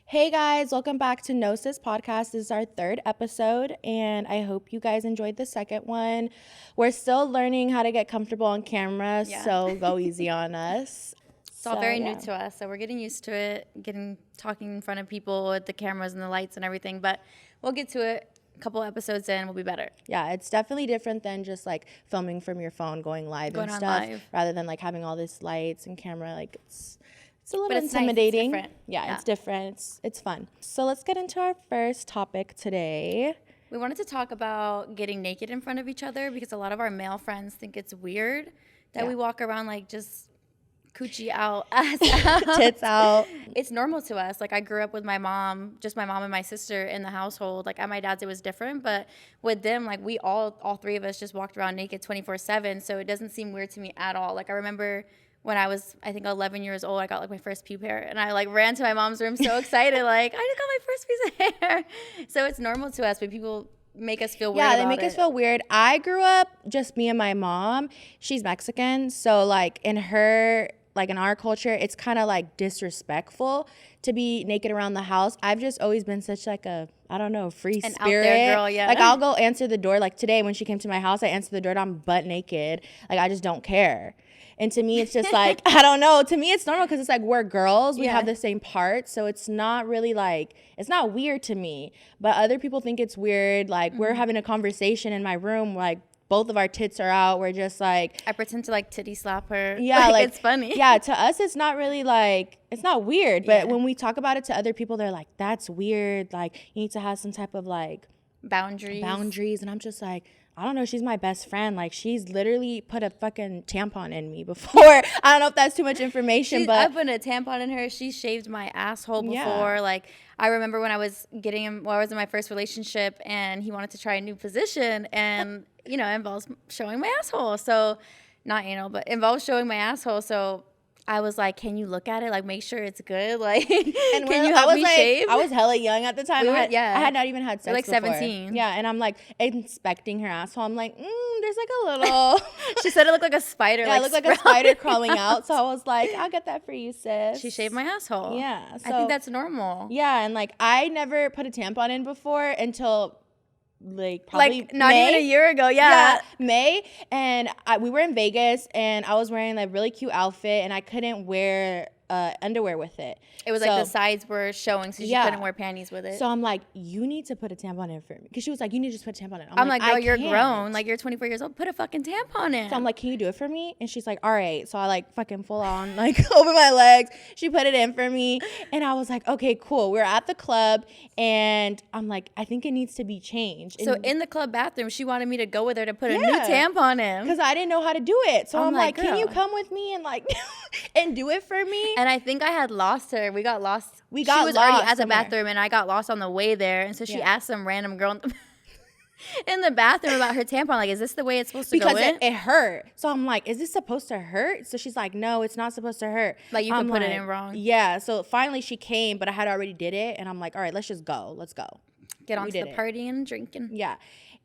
Hey guys, welcome back to Gnosis Podcast. This is our third episode, and I hope you guys enjoyed the second one. We're still learning how to get comfortable on camera, so go easy on us. It's all very new to us, so we're getting used to it, talking in front of people with the cameras and the lights and everything, but we'll get to it. A couple episodes in, we'll be better. Yeah, it's definitely different than just like filming from your phone, going live and stuff, rather than like having all this lights and camera. Like it's a little intimidating. Nice. Yeah, it's different. It's fun. So let's get into our first topic today. We wanted to talk about getting naked in front of each other because a lot of our male friends think it's weird that we walk around like just coochie out, ass out, tits out. It's normal to us. Like I grew up with my mom, just my mom and my sister in the household. Like at my dad's, it was different, but with them, like we all three of us just walked around naked 24/7. So it doesn't seem weird to me at all. Like I remember when I was, I think 11 years old, I got like my first pube hair, and I like ran to my mom's room so excited, like I just got my first piece of hair. So it's normal to us, but people make us feel weird. Yeah, they make us feel weird. I grew up just me and my mom. She's Mexican, so like in our culture, it's kind of like disrespectful to be naked around the house. I've just always been such like a, I don't know, free spirit. Out there girl, yeah. Like I'll go answer the door. Like today when she came to my house, I answered the door and I'm butt naked. Like I just don't care. And to me, it's just like, I don't know. To me, it's normal because it's like we're girls. We have the same parts. So it's not really like, it's not weird to me. But other people think it's weird. Like we're having a conversation in my room, like both of our tits are out. We're just like, I pretend to like titty slap her. Yeah, like it's funny. Yeah, to us, it's not really like, it's not weird. But when we talk about it to other people, they're like, that's weird. Like you need to have some type of like boundaries. And I'm just like, I don't know, she's my best friend. Like, she's literally put a fucking tampon in me before. I don't know if that's too much information, but I put a tampon in her. She shaved my asshole before. Yeah. Like, I remember when I was in my first relationship, and he wanted to try a new position, and, it involves showing my asshole. So, not anal, but involves showing my asshole. So, I was like, can you look at it? Like, make sure it's good. Like, can you help me shave? I was hella young at the time. I had not even had sex like before. 17. Yeah, and I'm like inspecting her asshole. I'm like, there's like a little. She said it looked like a spider. Yeah, it looked like a spider crawling out. So I was like, I'll get that for you, sis. She shaved my asshole. Yeah. So, I think that's normal. Yeah, and like I never put a tampon in before until probably not May. even a year ago. Yeah, May. And we were in Vegas, and I was wearing like really cute outfit, and I couldn't wear underwear with it. It was like the sides were showing, so she couldn't wear panties with it. So I'm like, you need to put a tampon in for me, because she was like, you need to just put a tampon in. I'm like, girl, you're grown, like you're 24 years old, put a fucking tampon in. So I'm like, can you do it for me? And she's like, all right. So I like fucking full on like over my legs. She put it in for me, and I was like, okay, cool. We're at the club, and I'm like, I think it needs to be changed. So in the club bathroom, she wanted me to go with her to put a new tampon in, because I didn't know how to do it. So I'm like, can you come with me and like and do it for me? And I think I had lost her. We got lost. She was already at the bathroom, and I got lost on the way there. And so she asked some random girl in the bathroom about her tampon. Like, is this the way it's supposed to go in? Because it hurt. So I'm like, is this supposed to hurt? So she's like, no, it's not supposed to hurt. Like, you can put it in wrong. Yeah. So finally she came, but I had already did it. And I'm like, all right, let's just go. Let's go. Get on to the party and drinking. Yeah.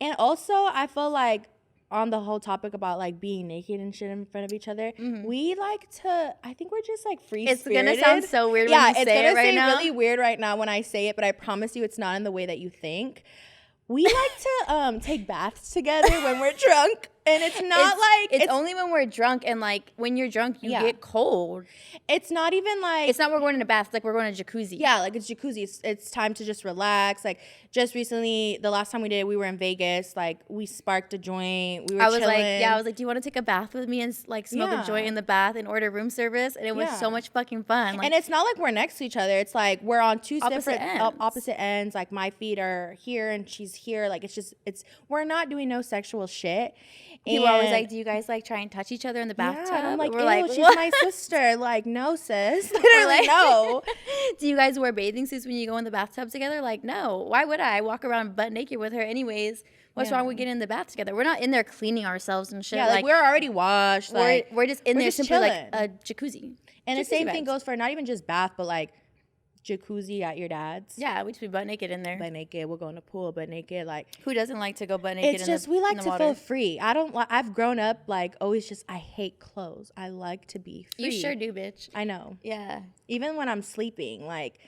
And also, I feel like on the whole topic about like being naked and shit in front of each other, we like to, I think we're just like free-spirited. It's going to sound so weird when you say it right now. Yeah, it's going to sound really weird right now when I say it, but I promise you it's not in the way that you think. We like to take baths together when we're drunk. And it's not it's only when we're drunk, and like when you're drunk, you get cold. It's not even like, it's not we're going in a bath, it's like we're going to jacuzzi. Yeah, like it's jacuzzi. It's time to just relax. Like just recently, the last time we did it, we were in Vegas. Like we sparked a joint. We were chilling. I was like, do you want to take a bath with me and like smoke a joint in the bath and order room service? And it was so much fucking fun. Like, and it's not like we're next to each other. It's like we're on two opposite ends. Like my feet are here and she's here. Like we're not doing no sexual shit. People always like, do you guys like try and touch each other in the bathtub? Yeah, I'm like, we're like, she's my sister. Like, no, sis. Literally, no. Do you guys wear bathing suits when you go in the bathtub together? Like, no. Why would I walk around butt naked with her anyways? What's wrong with getting in the bath together? We're not in there cleaning ourselves and shit. Yeah, like we're already washed. Like we're just in there simply chilling. like a jacuzzi. And the same thing goes for not even just bath, but like jacuzzi at your dad's. Yeah, we just be butt naked in there. Butt naked. We'll go in the pool, butt naked. Like, who doesn't like to go butt naked? It's just we like to feel free. I've grown up like always just I hate clothes. I like to be free. You sure do, bitch. I know. Yeah. Even when I'm sleeping, like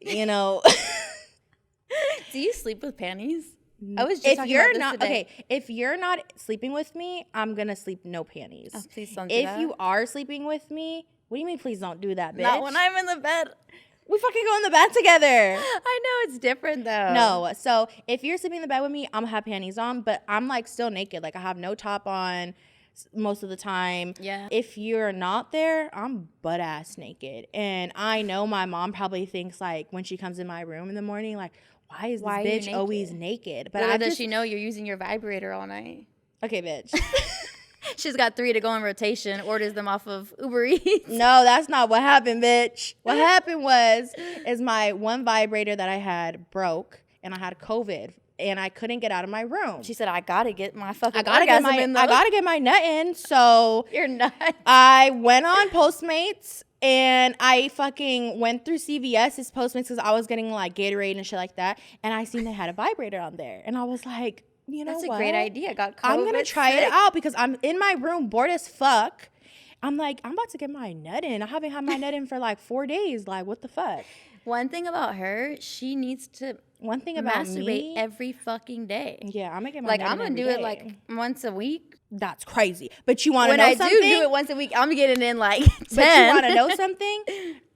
you know. Do you sleep with panties? I was just talking about this today. If you're not sleeping with me, I'm gonna sleep no panties. Oh, please don't do if that. you are sleeping with me, what do you mean please don't do that, bitch? Not when I'm in the bed. We fucking go in the bed together. I know it's different though. No, so if you're sleeping in the bed with me, I'm gonna have panties on, but I'm like still naked. Like I have no top on most of the time. Yeah. If you're not there, I'm butt ass naked. And I know my mom probably thinks like when she comes in my room in the morning, like, why is this bitch always naked? But how does she know you're using your vibrator all night? Okay, bitch. She's got 3 to go in rotation, orders them off of Uber Eats. No, that's not what happened, bitch. What happened is my one vibrator that I had broke and I had COVID and I couldn't get out of my room. She said, I gotta get my fucking I gotta get my nut in. So you're nuts. I went on Postmates and I fucking went through CVS's Postmates because I was getting like Gatorade and shit like that. And I seen they had a vibrator on there. And I was like, you know That's what? a great idea. I'm going to try it out because I'm in my room bored as fuck. I'm like, I'm about to get my nut in. I haven't had my nut in for like 4 days. Like, what the fuck? One thing about her, she needs to masturbate every fucking day. Yeah, I'm going to get my like, nut in I'm going to do it like once a week. That's crazy. But you want to know something? When I do it once a week, I'm getting in like 10. But you want to know something?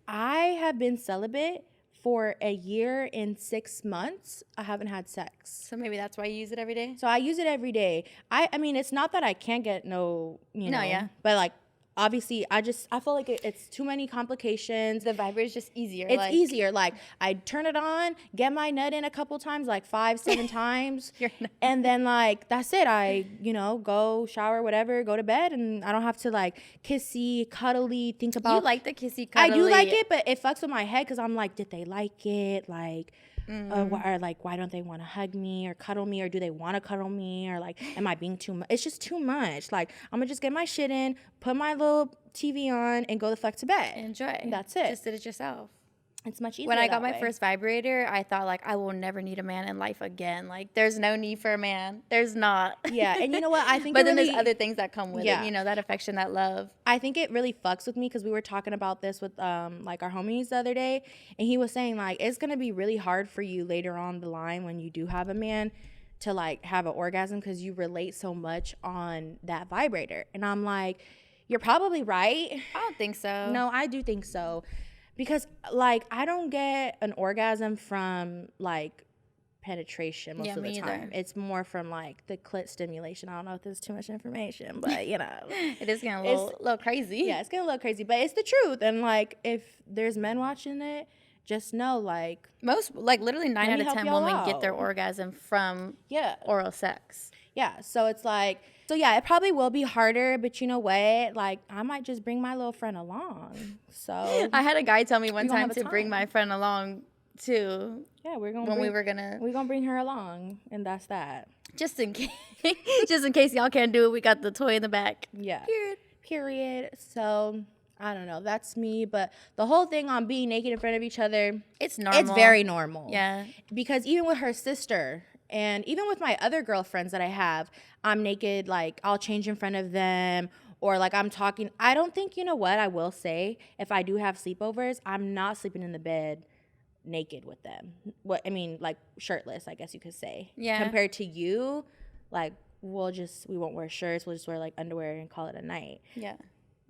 I have been celibate for a year and 6 months. I haven't had sex. So maybe that's why you use it every day? So I use it every day. I mean, it's not that I can't get no, yeah. But like, obviously, I feel like it's too many complications. The vibrator's just easier. It's easier. Like, I turn it on, get my nut in a couple times, like 5-7 times. And then, like, that's it. I, go shower, whatever, go to bed. And I don't have to, like, kissy, cuddly, think about. You like the kissy, cuddly. I do like it, but it fucks with my head because I'm like, did they like it? Like, why don't they want to hug me or cuddle me, or do they want to cuddle me, or like, am I being too much? It's just too much. Like, I'm gonna just get my shit in, put my little TV on, and go the fuck to bed. Enjoy. And that's it. Just did it yourself. It's much easier. When I got my first vibrator, I thought like I will never need a man in life again. Like there's no need for a man. There's not. Yeah, and you know what? I think. But then there's other things that come with it. That affection, that love. I think it really fucks with me because we were talking about this with like our homies the other day, and he was saying like it's gonna be really hard for you later on the line when you do have a man to like have an orgasm because you relate so much on that vibrator. And I'm like, you're probably right. I don't think so. No, I do think so. Because, like, I don't get an orgasm from, like, penetration most of the time. Either. It's more from, like, the clit stimulation. I don't know if this is too much information, but, It is getting a little crazy. Yeah, it's getting a little crazy. But it's the truth. And, like, if there's men watching it, just know, like... literally 9 out of 10 women get their orgasm from oral sex. Yeah, so it's like... So, yeah, it probably will be harder, but you know what? Like, I might just bring my little friend along. So I had a guy tell me one time to bring my friend along, too. Yeah, we're going to bring her along, and that's that. Just in case. Just in case y'all can't do it, we got the toy in the back. Yeah. Period. So, I don't know. That's me. But the whole thing on being naked in front of each other, it's normal. It's very normal. Yeah. Because even with her sister... And even with my other girlfriends that I have, I'm naked, like, I'll change in front of them, or, like, I'm talking. I don't think, you know what, I will say, if I do have sleepovers, I'm not sleeping in the bed naked with them. Like, shirtless, I guess you could say. Yeah. Compared to you, like, we won't wear shirts, we'll just wear, like, underwear and call it a night. Yeah.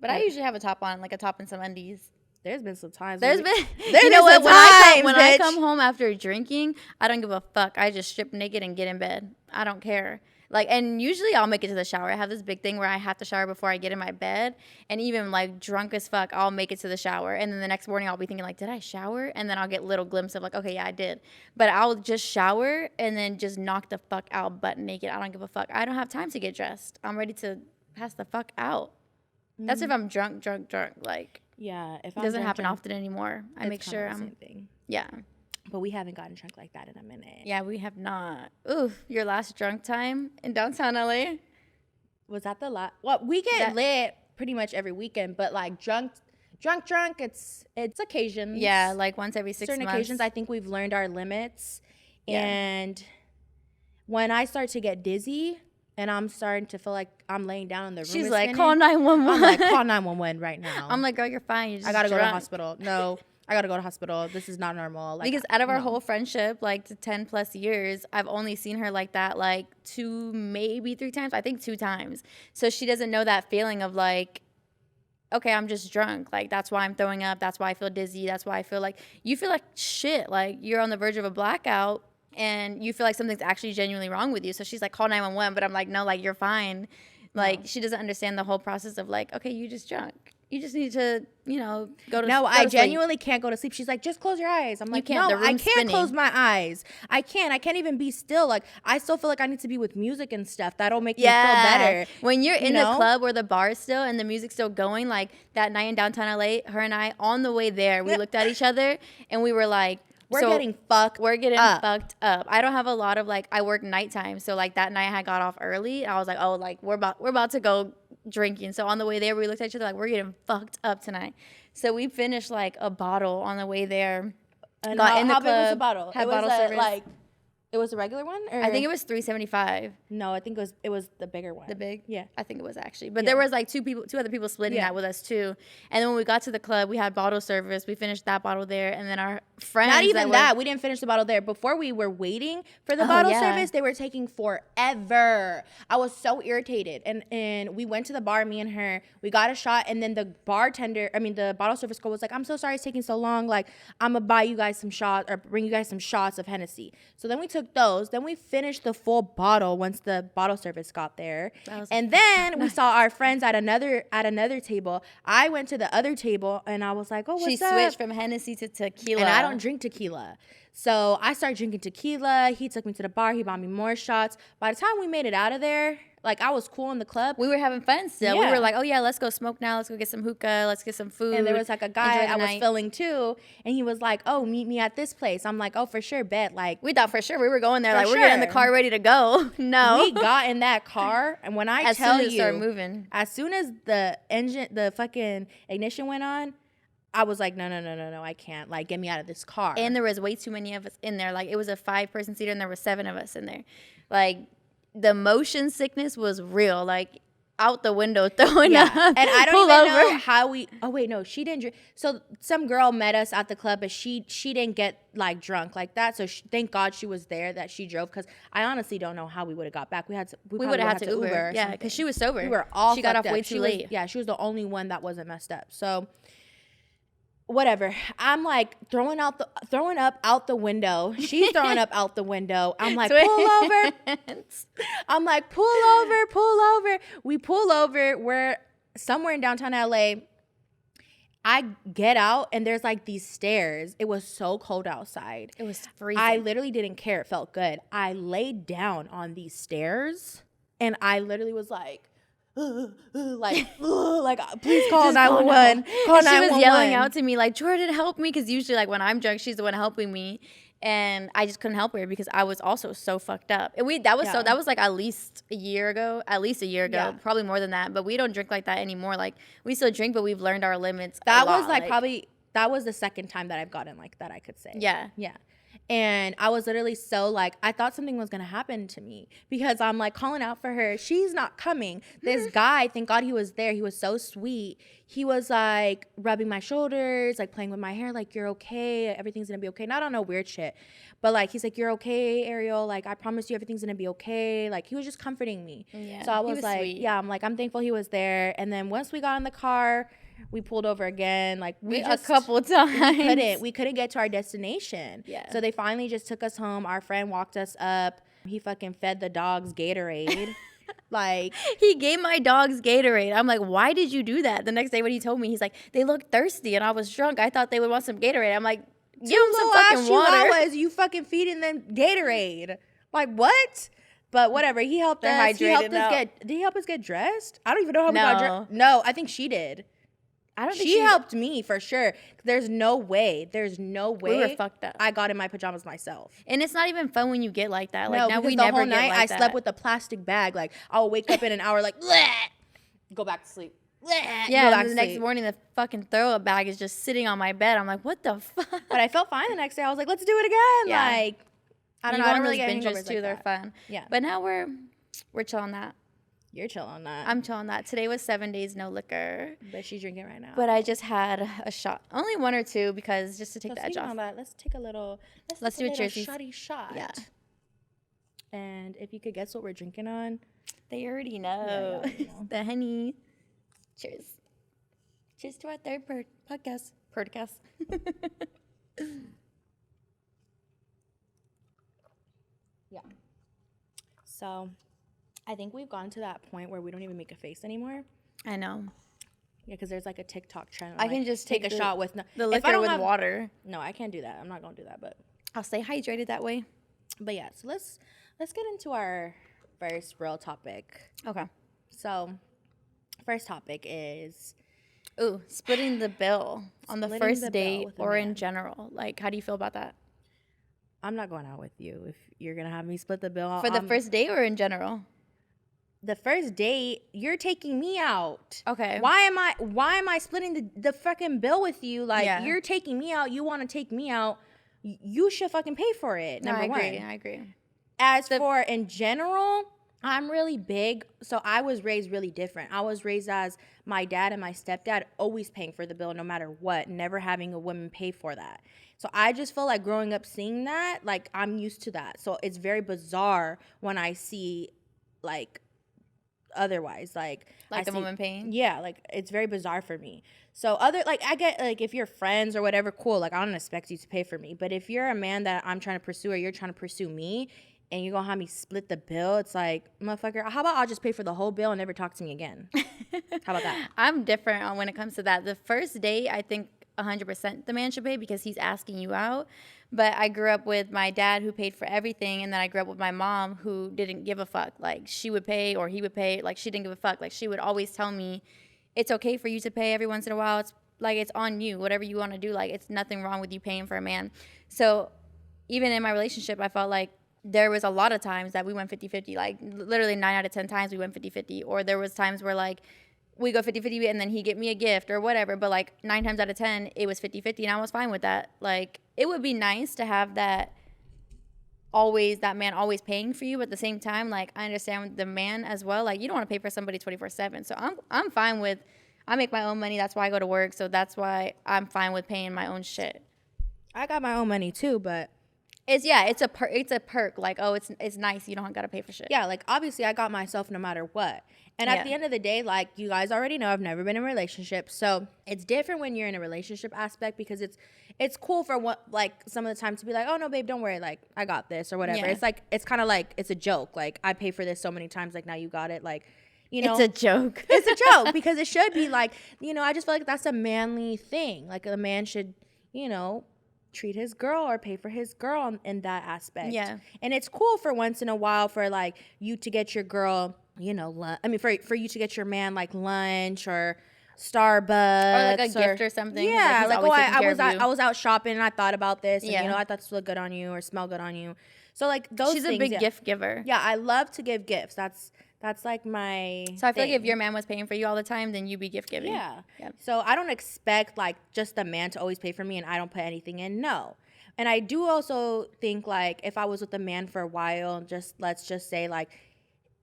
But I usually have a top on, like a top and some undies. There's been some times. When I come home after drinking, I don't give a fuck. I just strip naked and get in bed. I don't care. Like, and usually I'll make it to the shower. I have this big thing where I have to shower before I get in my bed. And even like drunk as fuck, I'll make it to the shower. And then the next morning I'll be thinking like, did I shower? And then I'll get little glimpse of like, okay, yeah, I did. But I'll just shower and then just knock the fuck out butt naked. I don't give a fuck. I don't have time to get dressed. I'm ready to pass the fuck out. That's if I'm drunk. Like. Yeah, if it doesn't happen often anymore. I make sure I'm. Same thing. Yeah, but we haven't gotten drunk like that in a minute. Yeah, we have not. Ooh, your last drunk time in downtown LA? Was that the last? Well, we get lit pretty much every weekend, but like drunk. It's occasions. Yeah, like once every 6 months. Certain occasions, I think we've learned our limits, and when I start to get dizzy. And I'm starting to feel like I'm laying down in the room. She's like, call 911. I'm like, call 911 right now. I'm like, girl, you're fine. I gotta go to the hospital. No, I gotta go to hospital. This is not normal. Like, because out of our whole friendship, like to 10 plus years, I've only seen her like that like 2, maybe 3 times. I think 2 times. So she doesn't know that feeling of like, okay, I'm just drunk. Like, that's why I'm throwing up. That's why I feel dizzy. That's why I feel like, you feel like shit. Like, you're on the verge of a blackout and you feel like something's actually genuinely wrong with you. So she's like, call 911. But I'm like, no, like, you're fine. Like, she doesn't understand the whole process of like, okay, you just drunk. You just need to, you know, go to sleep. No, I genuinely can't go to sleep. She's like, just close your eyes. I'm like, no, I can't close my eyes. I can't even be still. Like, I still feel like I need to be with music and stuff. That'll make me feel better. When you're in the club or the bar still and the music's still going, like that night in downtown LA, her and I, on the way there, we looked at each other and we were like, we're getting fucked up. I don't have a lot of like, I work nighttime. So like that night I got off early. I was like, oh, like we're about to go drinking. So on the way there, we looked at each other like, we're getting fucked up tonight. So we finished like a bottle on the way there. And got in the club. Big was the bottle? Had bottle service. Like, it was a regular one? Or? I think it was $3.75. No, I think it was the bigger one. The big? Yeah. I think it was actually. But there was like 2 other people splitting that with us too. And then when we got to the club, we had bottle service. We finished that bottle there. And then our friends. Not even that. We didn't finish the bottle there. Before we were waiting for the bottle service, they were taking forever. I was so irritated. And we went to the bar, me and her. We got a shot. And then the bottle service girl was like, I'm so sorry it's taking so long. Like, I'm going to buy you guys some shots or bring you guys some shots of Hennessy. So then we took those. Then we finished the full bottle once the bottle service got there. And then we saw our friends at another table. I went to the other table and I was like, oh, what's up? She switched from Hennessy to tequila. And I don't drink tequila. So I started drinking tequila. He took me to the bar. He bought me more shots. By the time we made it out of there, like, I was cool in the club. We were having fun still. Yeah. We were like, oh, yeah, let's go smoke now. Let's go get some hookah. Let's get some food. And there was, like, a guy I was feeling, too. And he was like, oh, meet me at this place. I'm like, oh, for sure, bet. Like, we thought for sure we were going there. Like, we're getting in the car ready to go. No. We got in that car. And when I tell you, started moving. As soon as the fucking ignition went on, I was like, no, I can't. Like, get me out of this car. And there was way too many of us in there. Like, it was a 5-person seater, and there were 7 of us in there. Like, the motion sickness was real. Like, out the window throwing up. And I don't even know how we. Oh wait, no, she didn't drink. So some girl met us at the club, but she didn't get like drunk like that. So thank God she was there that she drove, because I honestly don't know how we would have got back. We would have had to Uber. Yeah, because she was sober. We were all. She got off way too late. She was the only one that wasn't messed up. So. Whatever. I'm like throwing up out the window. She's throwing up out the window. I'm like, pull over. I'm like, pull over. We pull over. We're somewhere in downtown LA. I get out and there's like these stairs. It was so cold outside. It was freezing. I literally didn't care. It felt good. I laid down on these stairs and I literally was like, like please call 911. Call 911. She was yelling out to me like, Jordan, help me, because usually like when I'm drunk, she's the one helping me, and I just couldn't help her because I was also so fucked up. And that was like at least a year ago, probably more than that. But we don't drink like that anymore. Like, we still drink, but we've learned our limits. That was like probably that was the second time that I've gotten like that, I could say. Yeah. And I was literally so like, I thought something was going to happen to me because I'm like calling out for her. She's not coming. This guy, thank God he was there. He was so sweet. He was like rubbing my shoulders, like playing with my hair. Like, you're okay. Everything's going to be okay. Not on no weird shit. But like, he's like, you're okay, Ariel. Like, I promise you everything's going to be okay. Like, he was just comforting me. Yeah, so I was like, sweet. Yeah, I'm like, I'm thankful he was there. And then once we got in the car, we pulled over again. Like, a couple times. We couldn't get to our destination. Yeah. So they finally just took us home. Our friend walked us up. He fucking fed the dogs Gatorade. Like, he gave my dogs Gatorade. I'm like, why did you do that? The next day when he told me, he's like, they look thirsty and I was drunk. I thought they would want some Gatorade. I'm like, give them some fucking water. You fucking feeding them Gatorade. Like, what? But whatever. He helped us. Did he help us get dressed? I don't even know how we got dressed. No, I think she did. I don't think she helped me for sure. There's no way. We were fucked up. I got in my pajamas myself. And it's not even fun when you get like that. Like, no, now we never whole get night like that. I slept with a plastic bag. Like, I'll wake up in an hour like, bleh, go back to sleep. Bleh, yeah, and the next morning the fucking throw-up bag is just sitting on my bed. I'm like, what the fuck? But I felt fine the next day. I was like, let's do it again. Yeah. Like, I don't know. I don't really get binges too. like they're fun. Yeah. But now we're chill on that. You're chill on that. I'm chill on that. Today was 7 days no liquor. But she's drinking right now. But I just had a shot. Only 1 or 2 because just to take the edge off. That, let's take a little. Let's do a Jersey shot. Yeah. And if you could guess what we're drinking on, they already know. Yeah, know. The Henny. Cheers. Cheers to our third podcast. Yeah. So, I think we've gotten to that point where we don't even make a face anymore. I know. Yeah, because there's like a TikTok trend. I can just take a shot with the liquor with water. No, I can't do that. I'm not gonna do that, but I'll stay hydrated that way. But yeah, so let's get into our first real topic. Okay. So, first topic is splitting the bill on the first date or in man. general. Like, how do you feel about that? I'm not going out with you if you're gonna have me split the bill For the first date or in general? The first date, you're taking me out. Okay. Why am I splitting the fucking bill with you? Like, you're taking me out. You want to take me out. You should fucking pay for it. Number one. I agree. As for in general, I'm really big. So I was raised really different. I was raised as my dad and my stepdad always paying for the bill no matter what, never having a woman pay for that. So I just feel like growing up seeing that, like I'm used to that. So it's very bizarre when I see like otherwise, like the woman paying. Yeah, like it's very bizarre for me. So I get like if you're friends or whatever, cool, like I don't expect you to pay for me. But if you're a man that I'm trying to pursue or you're trying to pursue me and you're gonna have me split the bill, it's like, motherfucker, how about I'll just pay for the whole bill and never talk to me again? How about that? I'm different on when it comes to that. The first date, I think 100% the man should pay because he's asking you out. But I grew up with my dad who paid for everything, and then I grew up with my mom who didn't give a fuck. Like, she would pay or he would pay. Like, she didn't give a fuck. Like, she would always tell me, it's okay for you to pay every once in a while. It's like, it's on you, whatever you want to do. Like, it's nothing wrong with you paying for a man. So even in my relationship, I felt like there was a lot of times that we went 50-50. Like, literally 9 out of 10 times we went 50-50. Or there was times where, like, we go 50-50 and then he get me a gift or whatever. But, like, 9 times out of 10, it was 50-50, and I was fine with that. Like, it would be nice to have that man always paying for you. But at the same time, like, I understand the man as well. Like, you don't want to pay for somebody 24/7. So I'm fine with, I make my own money. That's why I go to work. So that's why I'm fine with paying my own shit. I got my own money too, but it's a perk. Like, oh, it's nice. You don't got to pay for shit. Yeah, like obviously I got myself no matter what. And at the end of the day, like you guys already know, I've never been in a relationship. So it's different when you're in a relationship aspect because it's cool for what, like some of the time to be like, oh no, babe, don't worry. Like I got this or whatever. Yeah. It's like, it's kind of like, it's a joke. Like I pay for this so many times. Like now you got it. Like, you know. It's a joke. It's a joke because it should be like, you know, I just feel like that's a manly thing. Like a man should, you know, treat his girl or pay for his girl in that aspect. Yeah. And it's cool for once in a while for like you to get your girl, you know, for you to get your man like lunch or Starbucks or like a gift or something. Yeah, like I was out shopping and I thought about this and you know I thought this looked good on you or smell good on you. So like those She's things, a big gift giver. Yeah, I love to give gifts. That's like my So I feel like if your man was paying for you all the time, then you'd be gift giving. Yeah. Yep. So I don't expect like just the man to always pay for me and I don't put anything in. No. And I do also think like if I was with a man for a while, let's just say like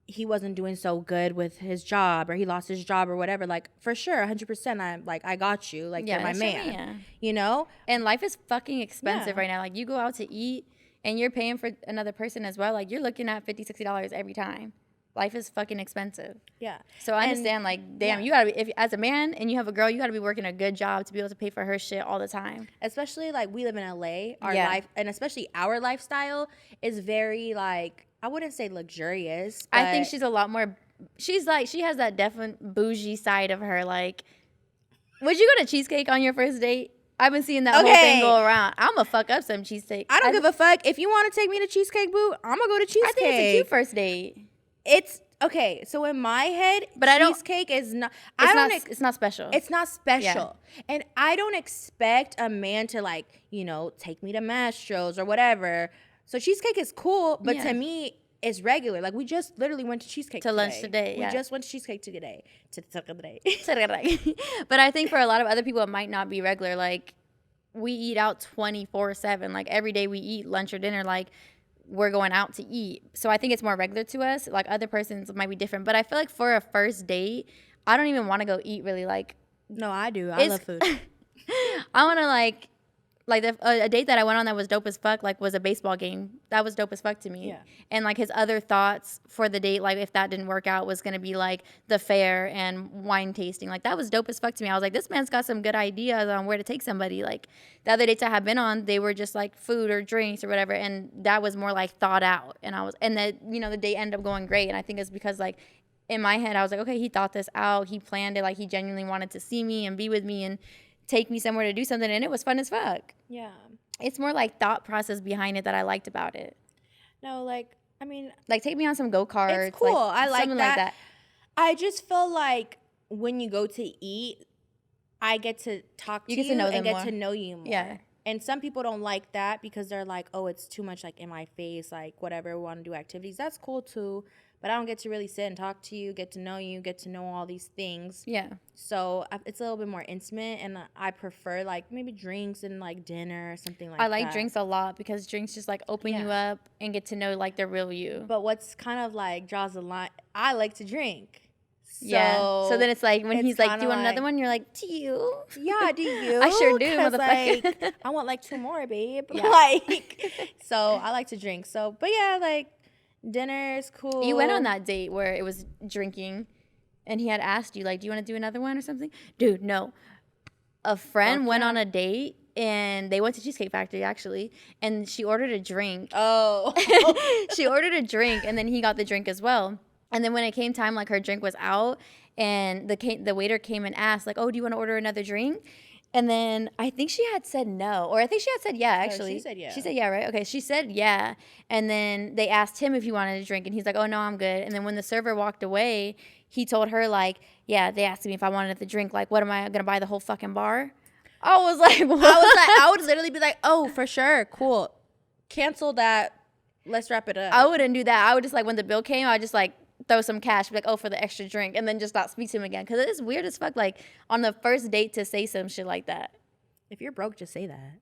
he wasn't doing so good with his job or he lost his job or whatever, like for sure 100% I'm like I got you, like you're my man. You know? And life is fucking expensive right now. Like you go out to eat and you're paying for another person as well, like you're looking at $50-$60 every time. Life is fucking expensive. Yeah. So I understand, like, damn, you gotta be, if as a man and you have a girl, you gotta be working a good job to be able to pay for her shit all the time. Especially like we live in LA, our life, and especially our lifestyle is very like, I wouldn't say luxurious. But I think she's a lot more. She's like, she has that definite bougie side of her. Like, would you go to Cheesecake on your first date? I've been seeing that whole thing go around. I'm gonna fuck up some cheesecake. I don't give a fuck. If you want to take me to Cheesecake Boo, I'm gonna go to Cheesecake. I think it's a cute first date. It's okay. So in my head, but cheesecake is not. It's not special. It's not special, and I don't expect a man to like take me to Mastro's or whatever. So cheesecake is cool, but to me, it's regular. Like we just literally went to Cheesecake to lunch today. We just went to Cheesecake today. But I think for a lot of other people, it might not be regular. Like we eat out 24/7. Like every day we eat lunch or dinner. Like we're going out to eat. So I think it's more regular to us. Like other persons might be different. But I feel like for a first date, I don't even want to go eat really. Like, No, I do. I love food. I want to like a date that I went on that was dope as fuck, like was a baseball game. That was dope as fuck to me. Yeah. And like his other thoughts for the date, like if that didn't work out, was gonna be like the fair and wine tasting. Like that was dope as fuck to me. I was like, this man's got some good ideas on where to take somebody. Like the other dates I have been on, they were just like food or drinks or whatever, and that was more like thought out. And the date ended up going great. And I think it's because like in my head I was like, okay, he thought this out, he planned it, like he genuinely wanted to see me and be with me and take me somewhere to do something, and it was fun as fuck. Yeah. It's more like thought process behind it that I liked about it. No, like, I mean, like take me on some go-karts. It's cool. Like, I like something that. like that. I just feel like when you go to eat, I get to talk to you, get to know them and get more. to know you more. Yeah. And some people don't like that because they're like, oh, it's too much like in my face, like whatever, we want to do activities. That's cool too. But I don't get to really sit and talk to you, get to know all these things. Yeah. So it's a little bit more intimate, and I prefer like maybe drinks and like dinner or something like that. I like drinks a lot because drinks just like open you up and get to know like the real you. But what's kind of like draws the line, I like to drink. So then it's like when he's like, do you want like, another one? You're like, do you? Yeah, do you? I sure do, motherfucker. Like, I want like 2 more, babe. Yeah. Like, so I like to drink. So, but yeah, like dinner is cool. You went on that date where it was drinking and he had asked you like, do you want to do another one or something? Dude, no. A friend went on a date and they went to Cheesecake Factory actually, and she ordered a drink. Oh. She ordered a drink and then he got the drink as well. And then when it came time, like her drink was out, and the waiter came and asked, like, oh, do you want to order another drink? And then I think she had said no, or I think she had said yeah, actually. She said yeah. She said yeah, right? Okay, she said yeah. And then they asked him if he wanted a drink, and he's like, oh, no, I'm good. And then when the server walked away, he told her, like, yeah, they asked me if I wanted the drink. Like, what am I going to buy the whole fucking bar? I was like, what? I would literally be like, oh, for sure, cool. Cancel that. Let's wrap it up. I wouldn't do that. I would just, like, when the bill came, I would just, like, throw some cash, be like, oh, for the extra drink, and then just not speak to him again. Because it is weird as fuck, like, on the first date to say some shit like that. If you're broke, just say that.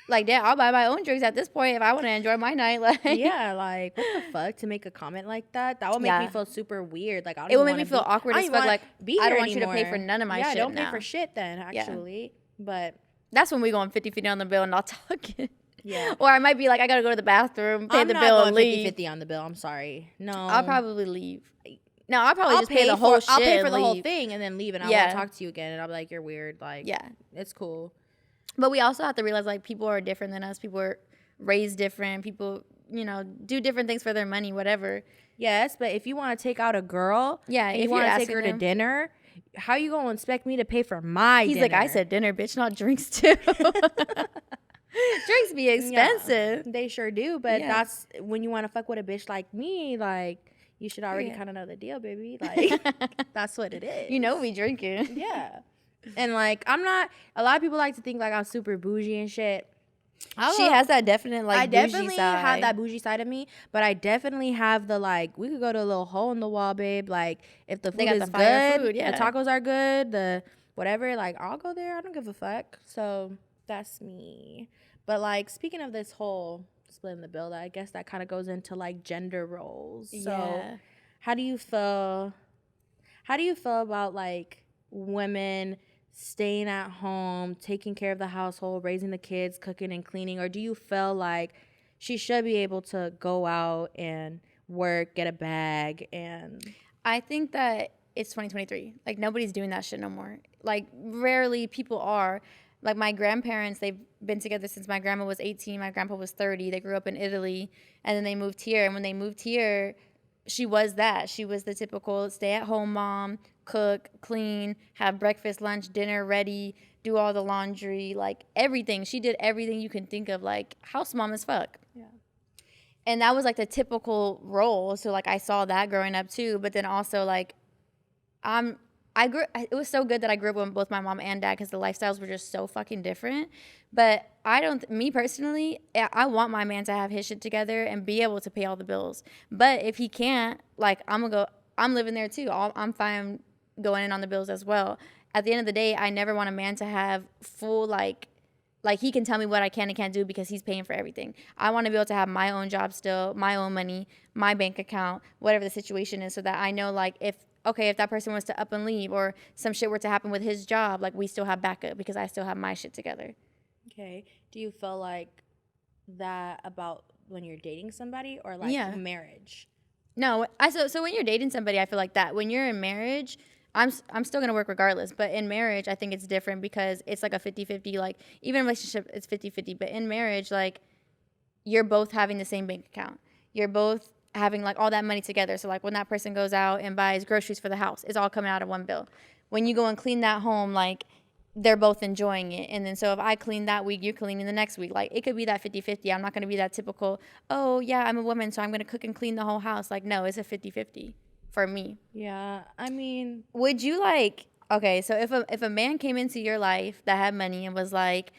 Like, damn, I'll buy my own drinks at this point if I want to enjoy my night. Like, yeah, like, what the fuck? To make a comment like that? That would make me feel super weird. Like, I don't it would make me feel awkward as fuck. Like, I don't want you to pay for none of my shit. Yeah, don't now. pay for shit then, actually. Yeah. But that's when we going 50-50 on the bill and not talking. Yeah. Or I might be like, I got to go to the bathroom, pay the bill, and leave. 50-50 on the bill. I'm sorry. No. I'll probably leave. No, I'll probably just pay the whole shit. I'll pay for the whole thing and then leave, and I won't talk to you again. And I'll be like, you're weird. Like, yeah, it's cool. But we also have to realize, like, people are different than us. People are raised different. People, do different things for their money, whatever. Yes, but if you want to take out a girl, and you want to take her to dinner, how you going to expect me to pay for my dinner? He's like, I said dinner, bitch, not drinks too. Drinks be expensive. Yeah, they sure do, but that's when you want to fuck with a bitch like me, like, you should already kind of know the deal, baby. Like, that's what it is. We drinking. Yeah. And, like, a lot of people like to think, like, I'm super bougie and shit. She has that definite, like, bougie side. I definitely have that bougie side of me, but I definitely have the, like, we could go to a little hole in the wall, babe. Like, if the food is good, the tacos are good, the whatever, like, I'll go there. I don't give a fuck. So, that's me. But, like, speaking of this whole splitting the bill, I guess that kind of goes into, like, gender roles. So, how do you feel about, like, women staying at home, taking care of the household, raising the kids, cooking and cleaning? Or do you feel like she should be able to go out and work, get a bag? And I think that it's 2023. Like, nobody's doing that shit no more. Like, rarely people are. Like, my grandparents, they've been together since my grandma was 18, my grandpa was 30. They grew up in Italy, and then they moved here. And when they moved here, she was that. She was the typical stay-at-home mom, cook, clean, have breakfast, lunch, dinner ready, do all the laundry, like, everything. She did everything you can think of, like, house mom as fuck. Yeah. And that was, like, the typical role. So, like, I saw that growing up, too. But then also, like, it was so good that I grew up with both my mom and dad because the lifestyles were just so fucking different. But me personally, I want my man to have his shit together and be able to pay all the bills. But if he can't, like, I'm living there too. I'm fine going in on the bills as well. At the end of the day, I never want a man to have full, like, like, he can tell me what I can and can't do because he's paying for everything. I want to be able to have my own job still, my own money, my bank account, whatever the situation is, so that I know, like, if that person was to up and leave or some shit were to happen with his job, like, we still have backup because I still have my shit together. Okay. Do you feel like that about when you're dating somebody or like marriage? No, so when you're dating somebody, I feel like that. When you're in marriage, I'm still going to work regardless. But in marriage, I think it's different because it's like a 50-50. Like, even in a relationship, it's 50-50. But in marriage, like, you're both having the same bank account. You're both having, like, all that money together. So, like, when that person goes out and buys groceries for the house, it's all coming out of one bill. When you go and clean that home, like, they're both enjoying it. And then so if I clean that week, you're cleaning the next week. Like, it could be that 50-50. I'm not going to be that typical, oh, yeah, I'm a woman, so I'm going to cook and clean the whole house. Like, no, it's a 50-50 for me. Yeah, I mean. Would you, like, okay, so if a man came into your life that had money and was like,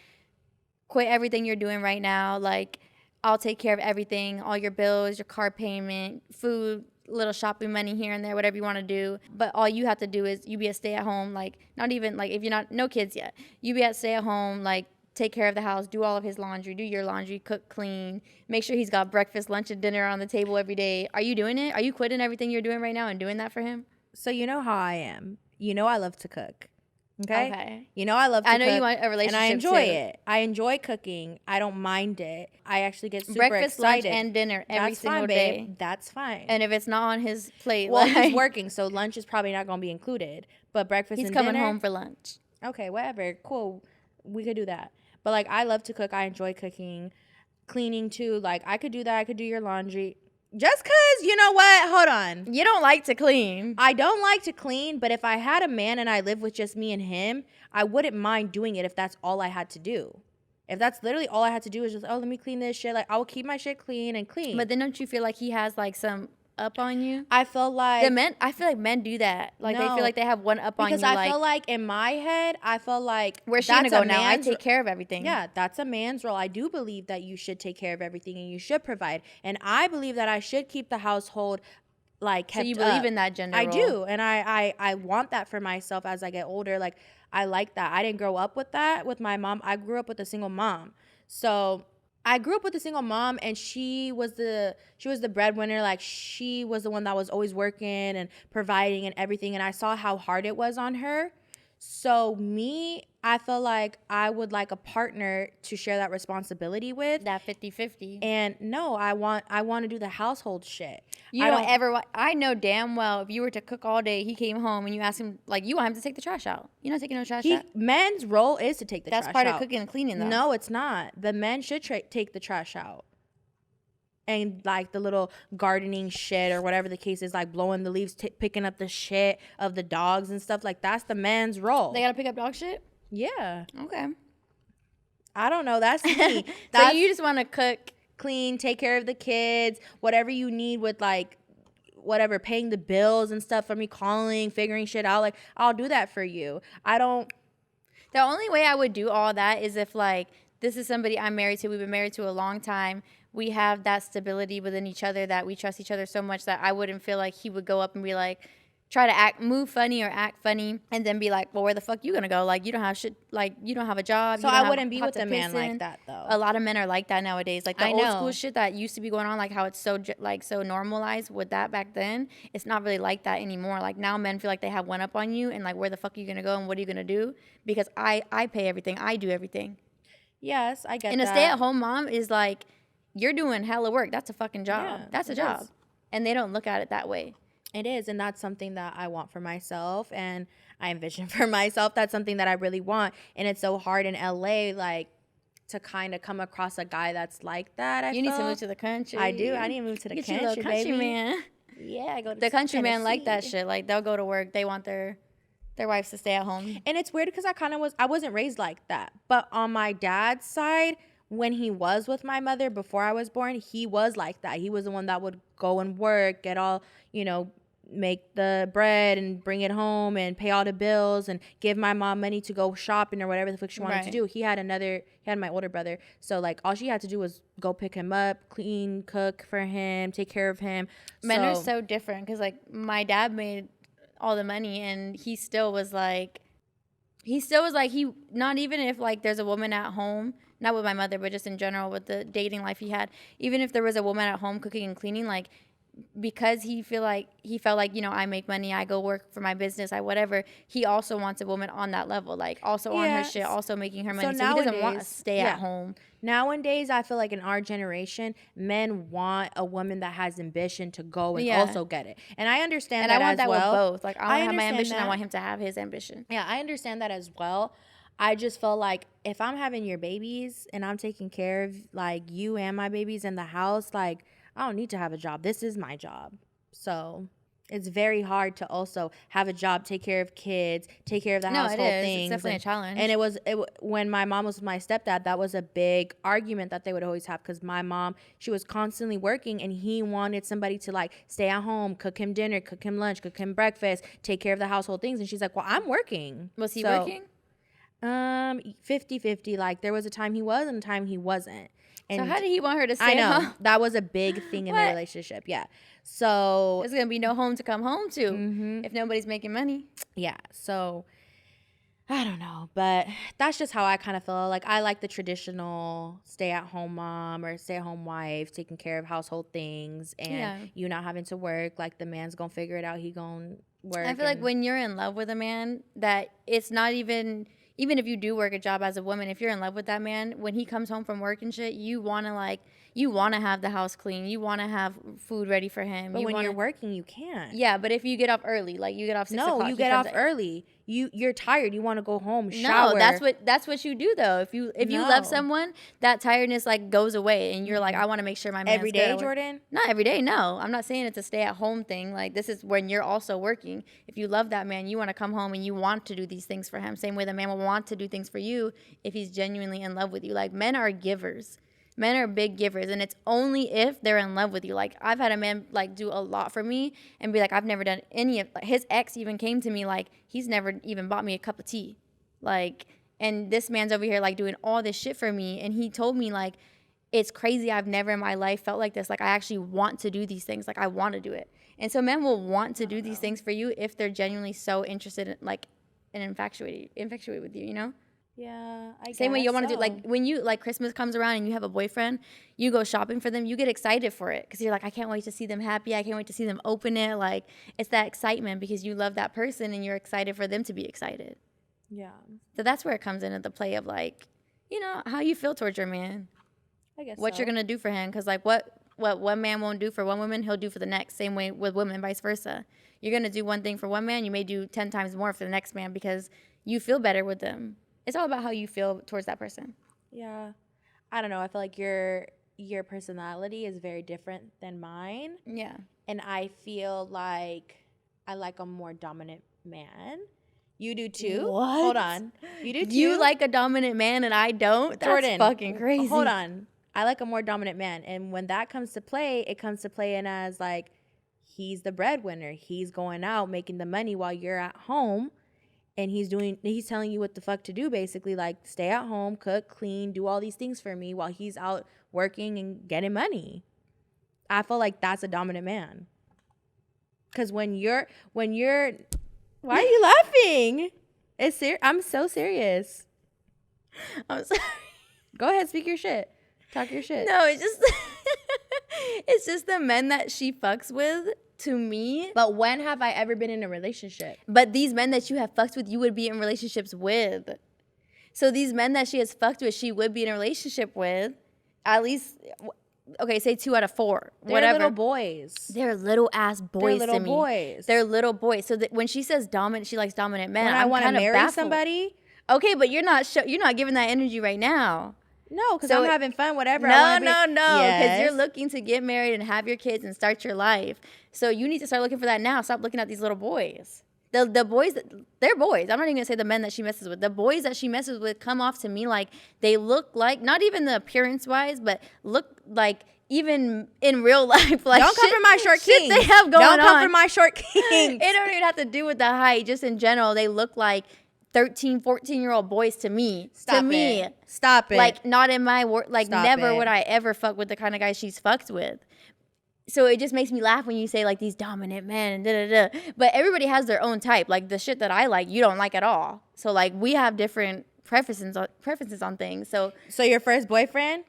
quit everything you're doing right now, like, I'll take care of everything, all your bills, your car payment, food, little shopping money here and there, whatever you want to do, but all you have to do is you be a stay-at-home, like, not even, like, if you're not, no kids yet, you be at stay-at-home, like, take care of the house, do all of his laundry, do your laundry, cook, clean, make sure he's got breakfast, lunch, and dinner on the table every day. Are you doing it? Are you quitting everything you're doing right now and doing that for him? So you know how I am. You know I love to cook. Okay. You know I love to cook. I know you want a relationship, and I enjoy too. it. I enjoy cooking. I don't mind it. I actually get super breakfast, excited. lunch, and dinner every That's single fine, day. babe. That's fine. And if it's not on his plate, well, like, he's working, so lunch is probably not going to be included. But breakfast and dinner. He's coming home for lunch. Okay, whatever. Cool. We could do that. But, like, I love to cook. I enjoy cooking. Cleaning, too. Like, I could do that. I could do your laundry. Just because, you know what? Hold on. You don't like to clean. I don't like to clean, but if I had a man and I lived with just me and him, I wouldn't mind doing it if that's all I had to do. If that's literally all I had to do is just, oh, let me clean this shit. Like, I will keep my shit clean and clean. But then don't you feel like he has, like, some up on you? I feel like I feel like men do that. Like, they feel like they have one up on you. Because I feel like in my head, I feel like where's she gonna go now? I take care of everything. Yeah, that's a man's role. I do believe that you should take care of everything and you should provide. And I believe that I should keep the household like kept up. So you believe in that gender role? I do. And I want that for myself as I get older. Like, I like that. I didn't grow up with that with my mom. I grew up with a single mom. So I grew up with a single mom, and she was the breadwinner. Like, she was the one that was always working and providing and everything. And I saw how hard it was on her. So me, I feel like I would like a partner to share that responsibility with. That 50-50. And no, I want to do the household shit. I know damn well if you were to cook all day, he came home and you asked him, like, you want him to take the trash out. You're not taking no trash out. Men's role is to take the trash out. That's part of cooking and cleaning, though. No, it's not. The men should take the trash out. And, like, the little gardening shit or whatever the case is, like, blowing the leaves, picking up the shit of the dogs and stuff. Like, that's the man's role. They gotta pick up dog shit? Yeah. Okay. I don't know. That's me. So you just want to cook, clean, take care of the kids, whatever you need with, like, whatever, paying the bills and stuff for me, calling, figuring shit out. Like, I'll do that for you. The only way I would do all that is if, like, this is somebody I'm married to. We've been married to a long time. We have that stability within each other, that we trust each other so much that I wouldn't feel like he would go up and be like, try to move funny or act funny, and then be like, well, where the fuck you gonna go? Like, you don't have shit, like, you don't have a job. So I wouldn't be with a man like that, though. A lot of men are like that nowadays. Like, the old school shit that used to be going on, like how it's so normalized with that back then, it's not really like that anymore. Like, now men feel like they have one up on you, and like, where the fuck are you gonna go and what are you gonna do? Because I pay everything. I do everything. Yes, I get that. And a stay-at-home mom is like, you're doing hella work. That's a fucking job. Yeah, that's a job. And they don't look at it that way. It is, and that's something that I want for myself, and I envision for myself. That's something that I really want, and it's so hard in LA, like, to kind of come across a guy that's like that. You need to move to the country. I do. I need to move to the country, you a little country baby. Man. Yeah, I go to the country Tennessee. man like that shit. Like, they'll go to work. They want their wives to stay at home. And it's weird because I wasn't raised like that, but on my dad's side, when he was with my mother before I was born, he was like that. He was the one that would go and work, get all, make the bread and bring it home and pay all the bills and give my mom money to go shopping or whatever the fuck she wanted to do. He had my older brother. So, like, all she had to do was go pick him up, clean, cook for him, take care of him. Men are so different because, like, my dad made all the money and he still was like, he still was like, not even if like there's a woman at home, not with my mother, but just in general with the dating life he had, even if there was a woman at home cooking and cleaning, like, because he felt like, you know, I make money, I go work for my business, I whatever, he also wants a woman on that level, like also on her shit, also making her money. So he doesn't want to stay at home. Nowadays, I feel like in our generation, men want a woman that has ambition to go and also get it. And I understand that as well. And I want that with both. Like, I want to have my ambition, I want him to have his ambition. Yeah, I understand that as well. I just feel like if I'm having your babies and I'm taking care of like you and my babies in the house, like, I don't need to have a job. This is my job. So it's very hard to also have a job, take care of kids, take care of the household things. It's definitely a challenge. And when my mom was with my stepdad, that was a big argument that they would always have, because my mom, she was constantly working and he wanted somebody to like stay at home, cook him dinner, cook him lunch, cook him breakfast, take care of the household things. And she's like, well, I'm working. Was he working? 50-50. Like, there was a time he was and a time he wasn't. And so how did he want her to stay home? That was a big thing in the relationship. Yeah. So there's going to be no home to come home to if nobody's making money. Yeah. So I don't know, but that's just how I kind of feel. Like, I like the traditional stay-at-home mom or stay-at-home wife taking care of household things and you not having to work. Like, the man's going to figure it out. He going to work. I feel like when you're in love with a man, that it's not even if you do work a job as a woman, if you're in love with that man, when he comes home from work and shit, you want to have the house clean. You want to have food ready for him. But when you're working, you can't. Yeah, but if you get off early, like you get off 6 o'clock. No, you get off early. You're tired. You want to go home, shower. No, that's what you do though. If you love someone, that tiredness like goes away, and you're like, I want to make sure my man's every day, Jordan. Not every day. No, I'm not saying it's a stay-at-home thing. Like, this is when you're also working. If you love that man, you want to come home and you want to do these things for him. Same way the man will want to do things for you if he's genuinely in love with you. Like, men are givers. Men are big givers, and it's only if they're in love with you. Like, I've had a man like do a lot for me and be like, I've never done any of, like, his ex even came to me like, he's never even bought me a cup of tea. Like, and this man's over here like doing all this shit for me, and he told me like, it's crazy, I've never in my life felt like this. Like, I actually want to do these things. Like, I want to do it. And so men will want to do these things for you if they're genuinely so interested in, like, and infatuated with you, you know? Yeah, I guess. Same way you want to do, like, when you, like, Christmas comes around and you have a boyfriend, you go shopping for them, you get excited for it because you're like, I can't wait to see them happy. I can't wait to see them open it. Like, it's that excitement because you love that person and you're excited for them to be excited. Yeah. So that's where it comes into the play of, like, you know, how you feel towards your man. I guess what you're going to do for him, because, like, what one man won't do for one woman, he'll do for the next. Same way with women, vice versa. You're going to do one thing for one man, you may do 10 times more for the next man because you feel better with them. It's all about how you feel towards that person. Yeah. I don't know. I feel like your personality is very different than mine. Yeah. And I feel like I like a more dominant man. You do too? What? Hold on. You do too? You like a dominant man and I don't? That's Jordan, fucking crazy. Hold on. I like a more dominant man. And when that comes to play, it comes to play in as like, he's the breadwinner. He's going out making the money while you're at home. And he's telling you what the fuck to do, basically, like, stay at home, cook, clean, do all these things for me while he's out working and getting money. I feel like that's a dominant man. Because when you're, why are you laughing? I'm so serious. I'm sorry. Go ahead, speak your shit. Talk your shit. No, it's just the men that she fucks with. To me. But when have I ever been in a relationship? But these men that you have fucked with, you would be in relationships with. So these men that she has fucked with, she would be in a relationship with. At least, okay, say 2 out of 4. They're whatever. Little boys. They're little ass boys They're little to me. Boys. They're little boys. So that when she says dominant, she likes dominant men. When I want to marry somebody. Okay, but you're not giving that energy right now. No, because I'm having fun, whatever. No, because you're looking to get married and have your kids and start your life. So you need to start looking for that now. Stop looking at these little boys. The boys, they're boys. I'm not even going to say the men that she messes with. The boys that she messes with come off to me like they look like, not even the appearance-wise, but look like even in real life. Like, don't come for my short king. They have going on. Don't come for my short king. It don't even have to do with the height. Just in general, they look like 13, 14-year-old boys to me. Stop it. Like, not in my work. Like, Stop never it. would I ever fuck with the kind of guy she's fucked with. So it just makes me laugh when you say like these dominant men and da da da. But everybody has their own type. Like the shit that I like, you don't like at all. So like we have different preferences on things. So your first boyfriend,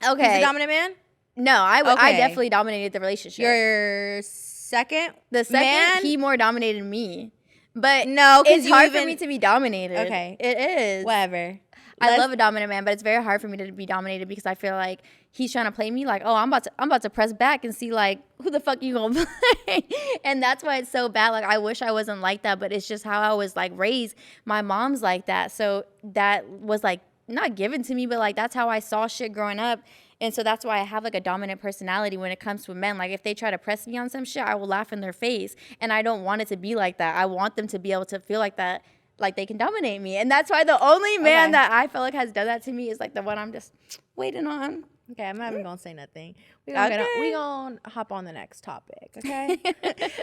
okay, he's a dominant man? No, I Okay. definitely dominated the relationship. Your the second man? he more dominated me. But no, it's hard for me to be dominated. Okay. It is. Whatever. I love a dominant man, but it's very hard for me to be dominated because I feel like he's trying to play me like, oh, I'm about to press back and see like who the fuck you gonna play. And that's why it's so bad. Like I wish I wasn't like that, but it's just how I was like raised. My mom's like that. So that was like not given to me, but like that's how I saw shit growing up. And so that's why I have like a dominant personality when it comes to men. Like if they try to press me on some shit, I will laugh in their face. And I don't want it to be like that. I want them to be able to feel like that, like they can dominate me. And that's why the only man that I feel like has done that to me is like the one I'm just waiting on. Okay, I'm not even gonna say nothing. We're gonna hop on the next topic, okay?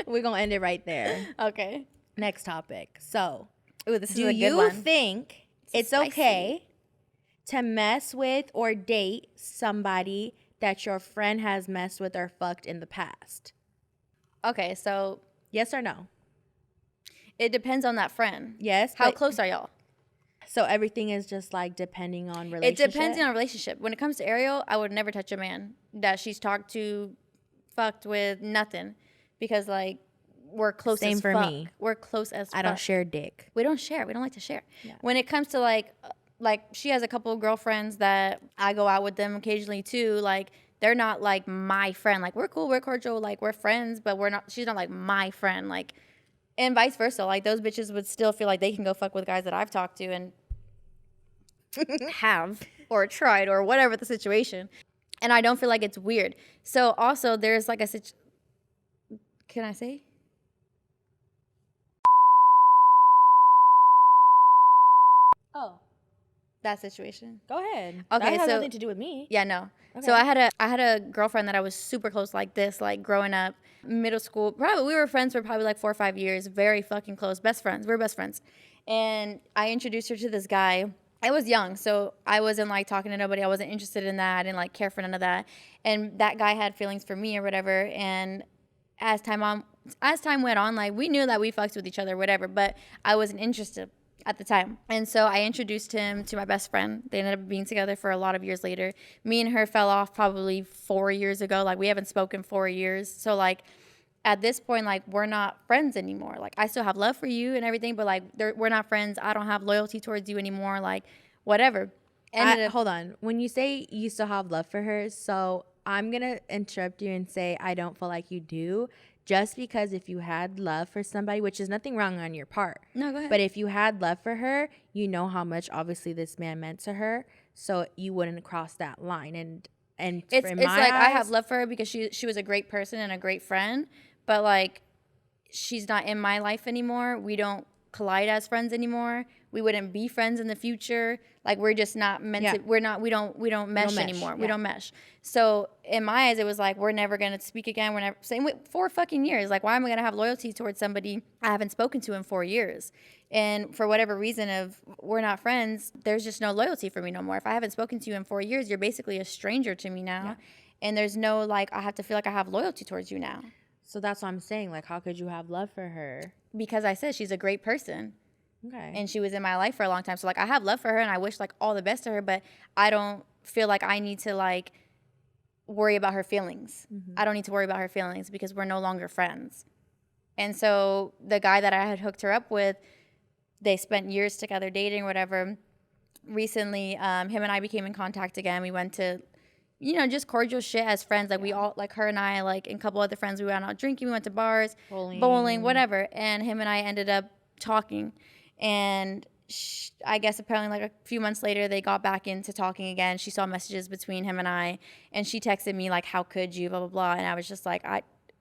We're gonna end it right there. Okay. Next topic. So, this is do a good you one. think it's okay to mess with or date somebody that your friend has messed with or fucked in the past? Okay, so yes or no? It depends on that friend. Yes. How close are y'all? So everything is just like depending on relationship? It depends on relationship. When it comes to Ariel, I would never touch a man that she's talked to, fucked with, nothing. Because like we're close Same as for fuck. me. We're close as fuck. I don't share dick. We don't share. We don't like to share. Yeah. When it comes to like she has a couple of girlfriends that I go out with them occasionally too. Like they're not like my friend. Like we're cool, we're cordial, like we're friends, but she's not like my friend. Like, and vice versa. Like those bitches would still feel like they can go fuck with guys that I've talked to and have or tried or whatever the situation. And I don't feel like it's weird. So also there's like can I say? Oh, that situation. Go ahead. Okay, that has so nothing to do with me. Yeah, no. Okay. So I had a girlfriend that I was super close like this, like growing up, middle school. Probably we were friends for probably like 4 or 5 years, very fucking close, best friends. We're best friends. And I introduced her to this guy. I was young, so I wasn't like talking to nobody. I wasn't interested in that. I didn't like care for none of that. And that guy had feelings for me or whatever. And as time went on, like we knew that we fucked with each other, whatever. But I wasn't interested at the time. And so I introduced him to my best friend. They ended up being together for a lot of years later. Me and her fell off probably 4 years ago. Like we haven't spoken 4 years. So like at this point, like we're not friends anymore. Like I still have love for you and everything, but like we're not friends. I don't have loyalty towards you anymore. Like whatever. Hold on. When you say you still have love for her, so I'm going to interrupt you and say I don't feel like you do. Just because if you had love for somebody, which is nothing wrong on your part. No, go ahead. But if you had love for her, you know how much obviously this man meant to her. So you wouldn't cross that line. And it's like I have love for her because she was a great person and a great friend. But like she's not in my life anymore. We don't collide as friends anymore. We wouldn't be friends in the future. Like we're just not meant to. We don't mesh anymore. Yeah. We don't mesh. So in my eyes, it was like we're never gonna speak again. We're never same with 4 fucking years. Like why am I gonna have loyalty towards somebody I haven't spoken to in 4 years? And for whatever reason of we're not friends, there's just no loyalty for me no more. If I haven't spoken to you in 4 years, you're basically a stranger to me now. Yeah. And there's no like I have to feel like I have loyalty towards you now. So that's what I'm saying. Like how could you have love for her? Because I said she's a great person. Okay. And she was in my life for a long time. So like I have love for her and I wish like all the best to her, but I don't feel like I need to like worry about her feelings. Mm-hmm. I don't need to worry about her feelings because we're no longer friends. And so the guy that I had hooked her up with, they spent years together dating or whatever. Recently, him and I became in contact again. We went to, just cordial shit as friends. Like we all, like her and I, like and a couple other friends, we went out drinking, we went to bars, bowling, whatever. And him and I ended up talking. And I guess apparently like a few months later, they got back into talking again. She saw messages between him and I, and she texted me like, how could you, blah, blah, blah. And I was just like,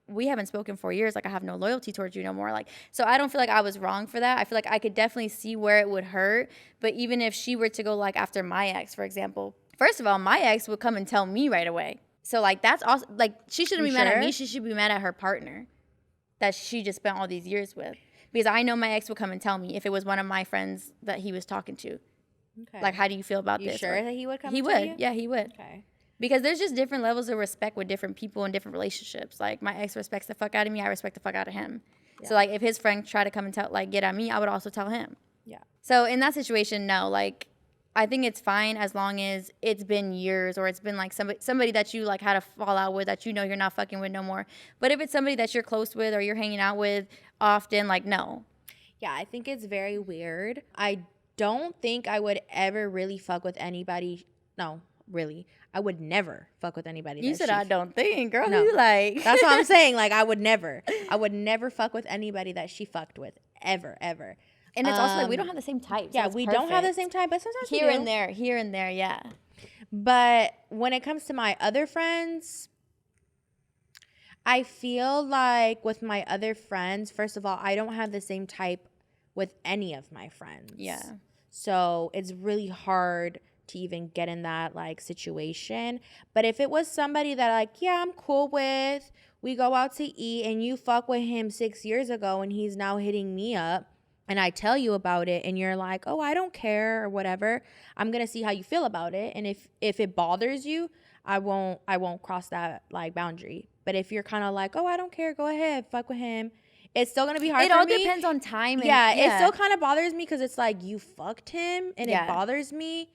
we haven't spoken for years. Like I have no loyalty towards you no more. Like, so I don't feel like I was wrong for that. I feel like I could definitely see where it would hurt. But even if she were to go like after my ex, for example, first of all, my ex would come and tell me right away. So like, that's also like, she shouldn't be mad at me. She should be mad at her partner that she just spent all these years with. Because I know my ex would come and tell me if it was one of my friends that he was talking to. Okay. Like, how do you feel about this? You sure that he would come and tell you? Yeah, he would. Okay. Because there's just different levels of respect with different people and different relationships. Like, my ex respects the fuck out of me. I respect the fuck out of him. Yeah. So, like, if his friend tried to come and get at me, I would also tell him. Yeah. So, in that situation, no. Like, I think it's fine as long as it's been years or it's been, like, somebody that you, like, had a fallout with that you know you're not fucking with no more. But if it's somebody that you're close with or you're hanging out with often, like, no. Yeah, I think it's very weird. I don't think I would ever really fuck with anybody. No, really. I would never fuck with anybody. You said I don't think, girl. No. You like. That's what I'm saying. Like, I would never fuck with anybody that she fucked with. Ever. And it's also like we don't have the same type. Yeah, we don't have the same type, but sometimes here and there, yeah. But when it comes to my other friends, I feel like with my other friends, first of all, I don't have the same type with any of my friends. Yeah. So it's really hard to even get in that, like, situation. But if it was somebody that, like, yeah, I'm cool with, we go out to eat and you fuck with him 6 years ago and he's now hitting me up and I tell you about it and you're like, oh, I don't care or whatever, I'm going to see how you feel about it. And if it bothers you, I won't cross that, like, boundary. But if you're kind of like, oh, I don't care, go ahead, fuck with him, it's still going to be hard for me. It all depends on time. It still kind of bothers me because it's like you fucked him and it bothers me.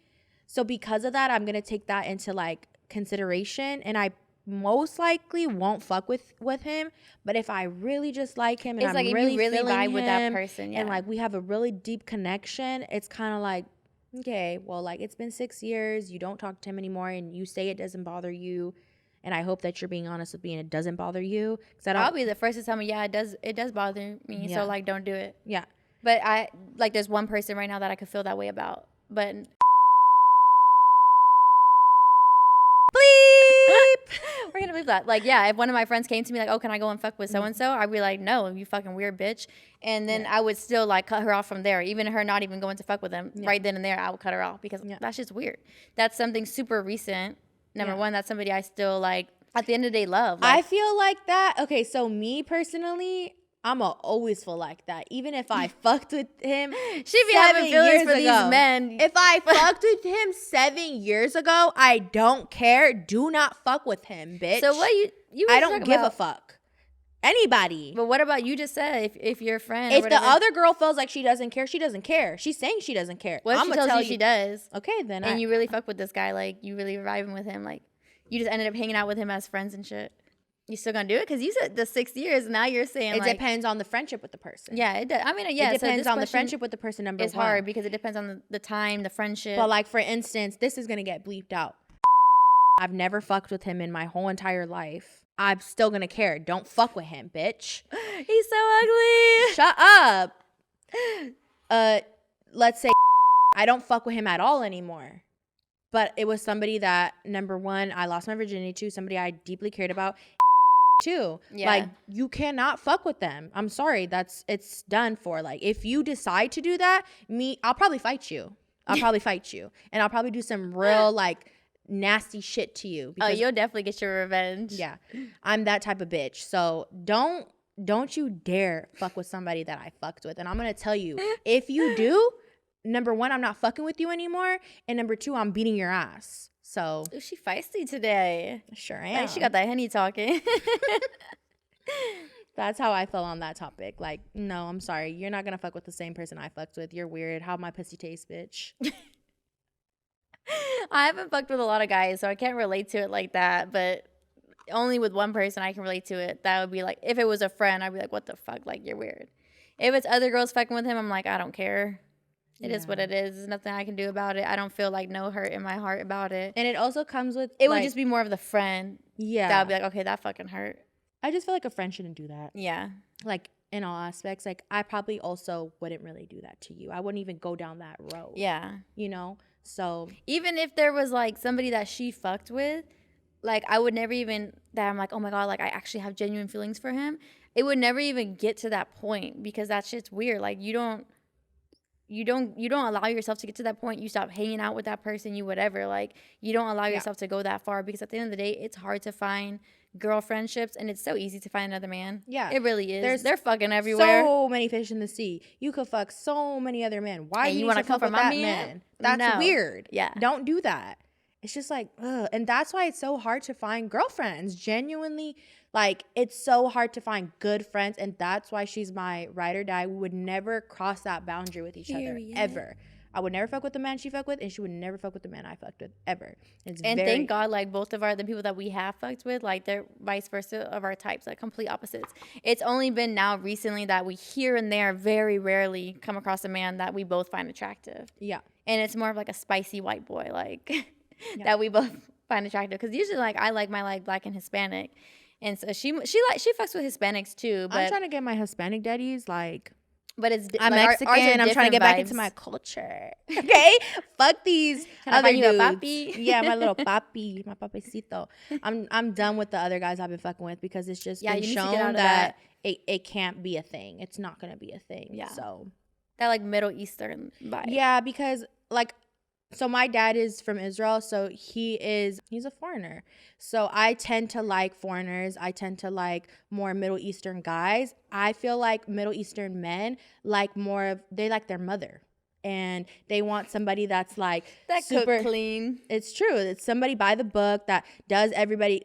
So because of that, I'm going to take that into, like, consideration. And I most likely won't fuck with him. But if I really just like him and it's I'm like really if you really vibe him, with that person, and, like, we have a really deep connection, it's kind of like, okay, well, like, it's been 6 years. You don't talk to him anymore and you say it doesn't bother you. And I hope that you're being honest with me and it doesn't bother you. I'll be the first to tell me, yeah, it does bother me. Yeah. So, like, don't do it. Yeah. But there's one person right now that I could feel that way about. But we're gonna leave that. Like, yeah, if one of my friends came to me like, oh, can I go and fuck with so and so, I'd be like, no, you fucking weird bitch. And then I would still, like, cut her off from there. Even her not even going to fuck with him right then and there, I would cut her off because that's just weird. That's something super recent. Number one, that's somebody I still, like, at the end of the day, love. Like, I feel like that. Okay, so me personally, I'ma always feel like that. Even if I fucked with him, she be having feelings for these men. If I fucked with him 7 years ago, I don't care. Do not fuck with him, bitch. So what you I don't give a fuck. Anybody. But what about you just said if your friend, if the other girl feels like she doesn't care, she doesn't care. She's saying she doesn't care. What if she tells you she does? Okay, then. And you really fuck with this guy, like, you really vibing with him, like, you just ended up hanging out with him as friends and shit. You still gonna do it? Because you said the 6 years, and now you're saying, it depends on the friendship with the person. Yeah, it does. I mean, yeah, it depends on the friendship with the person. Number one, it's hard because it depends on the time, the friendship. But, like, for instance, this is gonna get bleeped out. I've never fucked with him in my whole entire life. I'm still gonna care. Don't fuck with him, bitch. He's so ugly. Shut up. Let's say I don't fuck with him at all anymore. But it was somebody that, number one, I lost my virginity to, somebody I deeply cared about. Too. Yeah. Like, you cannot fuck with them. I'm sorry. It's done for. Like, if you decide to do that, I'll probably fight you. And I'll probably do some real, like, nasty shit to you. Because, you'll definitely get your revenge. Yeah. I'm that type of bitch. So don't you dare fuck with somebody that I fucked with. And I'm going to tell you, if you do, number one, I'm not fucking with you anymore. And number two, I'm beating your ass. So. Ooh, she feisty today. Sure am. Like, she got that Henny talking. That's how I felt on that topic. Like, no, I'm sorry. You're not going to fuck with the same person I fucked with. You're weird. How my pussy tastes, bitch. I haven't fucked with a lot of guys, so I can't relate to it like that. But only with one person I can relate to it. That would be like, if it was a friend, I'd be like, what the fuck? Like, you're weird. If it's other girls fucking with him, I'm like, I don't care. It is what it is. There's nothing I can do about it. I don't feel like no hurt in my heart about it. And it also comes with, it would just be more of the friend. Yeah. That would be like, okay, that fucking hurt. I just feel like a friend shouldn't do that. Yeah. Like, in all aspects. Like, I probably also wouldn't really do that to you. I wouldn't even go down that road. Yeah. You know? So. Even if there was, like, somebody that she fucked with, like, I would never even, that I'm like, oh my God, like, I actually have genuine feelings for him. It would never even get to that point because that shit's weird. Like, you don't allow yourself to get to that point. You stop hanging out with that person, you whatever. Like, you don't allow yourself to go that far because at the end of the day, it's hard to find girl friendships and it's so easy to find another man. Yeah. It really is. They're fucking everywhere. So many fish in the sea. You could fuck so many other men. Why do you want to fuck with that man? That's weird. Yeah. Don't do that. It's just like, ugh. And that's why it's so hard to find girlfriends. Genuinely, like, it's so hard to find good friends. And that's why she's my ride or die. We would never cross that boundary with each other, ever. I would never fuck with the man she fucked with, and she would never fuck with the man I fucked with, ever. And thank God, like, both of the people that we have fucked with, like, they're vice versa of our types, like, complete opposites. It's only been now recently that we here and there very rarely come across a man that we both find attractive. Yeah. And it's more of like a spicy white boy, like, that we both find attractive. Because usually, like, I like my, like, Black and Hispanic. And so she fucks with Hispanics too. But I'm trying to get my Hispanic daddies, like... But it's I'm like Mexican. I'm trying to get back into my culture. Okay, fuck these other dudes. Papi. Yeah, my little papi, my papacito. I'm done with the other guys I've been fucking with because it's just been shown that it can't be a thing. It's not gonna be a thing. Yeah. So that like Middle Eastern vibe. Yeah, because like. So my dad is from Israel, so he's a foreigner. So I tend to like foreigners. I tend to like more Middle Eastern guys. I feel like Middle Eastern men like they like their mother. And they want somebody that's like that super cook clean. It's true. It's somebody by the book that does everything,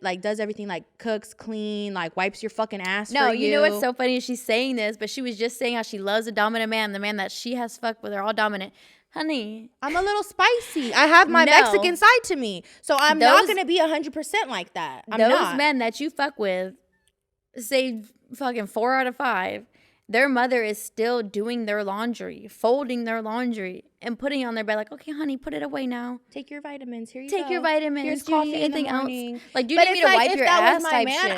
like cooks, clean, like wipes your fucking ass for you. No, you know what's so funny is she's saying this, but she was just saying how she loves a dominant man. The man that she has fucked with are all dominant. Honey, I'm a little spicy. I have my Mexican side to me. So I'm not going to be 100% like that. Those men that you fuck with, say fucking 4 out of 5, their mother is still doing their laundry, folding their laundry, and putting it on their bed like, okay, honey, put it away now. Take your vitamins. Here you go. Take your vitamins. Here's coffee. Anything else? Like, do you need me to wipe your ass? If that was my man,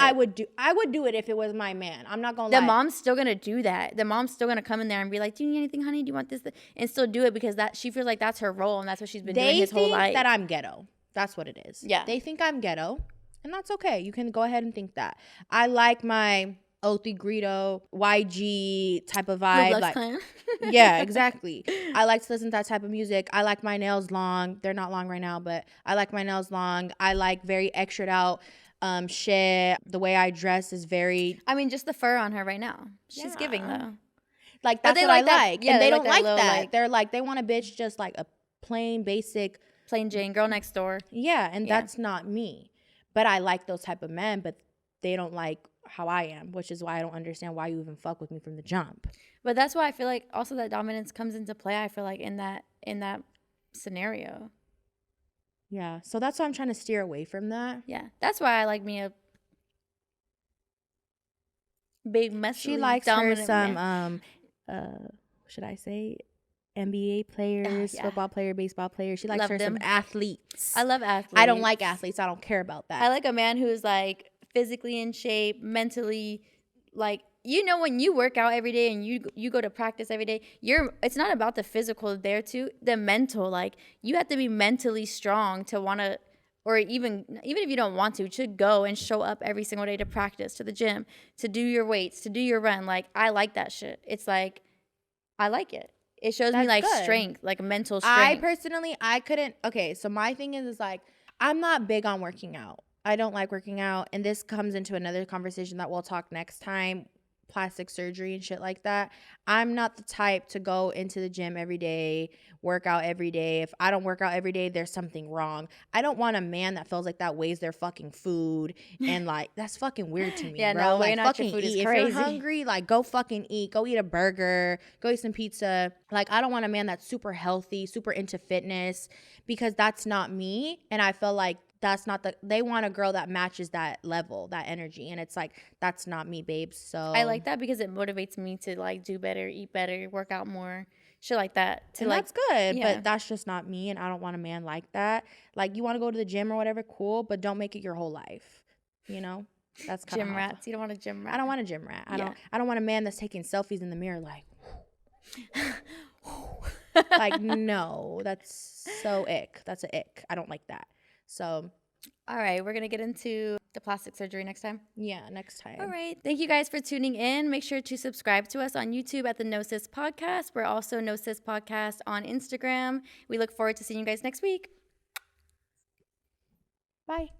I would do it if it was my man. I'm not gonna lie. The mom's still gonna do that. The mom's still gonna come in there and be like, do you need anything, honey? Do you want this? And still do it because she feels like that's her role and that's what she's been doing his whole life. They think that I'm ghetto. That's what it is. Yeah. They think I'm ghetto, and that's okay. You can go ahead and think that. I like my Othi Greedo, YG type of vibe. Like, yeah, exactly. I like to listen to that type of music. I like my nails long. They're not long right now, but I like my nails long. I like very extra'd out shit. The way I dress is very... I mean, just the fur on her right now. She's giving, though. Like, that's what I like. Yeah, and they don't like that. They're like, they want a bitch just like a plain, basic... Plain Jane, girl next door. Yeah, and that's not me. But I like those type of men, but they don't like how I am, which is why I don't understand why you even fuck with me from the jump. But that's why I feel like also that dominance comes into play. I feel like in that scenario. Yeah, so that's why I'm trying to steer away from that. Yeah, that's why I like me a big messy. She likes her some should I say NBA players, football player, baseball player. She likes some athletes. I love athletes. I don't like athletes. I don't care about that. I like a man who's like physically in shape, mentally, like, you know, when you work out every day and you go to practice every day, it's not about the physical there too, the mental. Like, you have to be mentally strong to want to, or even if you don't want to go and show up every single day to practice, to the gym, to do your weights, to do your run. Like, I like that shit. It's like, I like it. It shows me like strength, like mental strength. I couldn't. Okay, so my thing is like, I'm not big on working out. I don't like working out. And this comes into another conversation that we'll talk next time, plastic surgery and shit like that. I'm not the type to go into the gym every day, work out every day. If I don't work out every day, there's something wrong. I don't want a man that feels like that weighs their fucking food. And like, that's fucking weird to me, yeah, bro. No, like, fucking food is crazy. If you're hungry, like, go fucking eat. Go eat a burger. Go eat some pizza. Like, I don't want a man that's super healthy, super into fitness, because that's not me. And I feel like they want a girl that matches that level, that energy. And it's like, that's not me, babes. So I like that because it motivates me to like do better, eat better, work out more, shit like that. And like, that's good, but that's just not me. And I don't want a man like that. Like, you want to go to the gym or whatever, cool, but don't make it your whole life. You know? That's kind of gym rats. You don't want a gym rat. I don't want a gym rat. I don't want a man that's taking selfies in the mirror like like, no, that's so ick. That's an ick. I don't like that. So, all right, we're going to get into the plastic surgery next time. Yeah, next time. All right. Thank you guys for tuning in. Make sure to subscribe to us on YouTube at the No Sis Podcast. We're also No Sis Podcast on Instagram. We look forward to seeing you guys next week. Bye.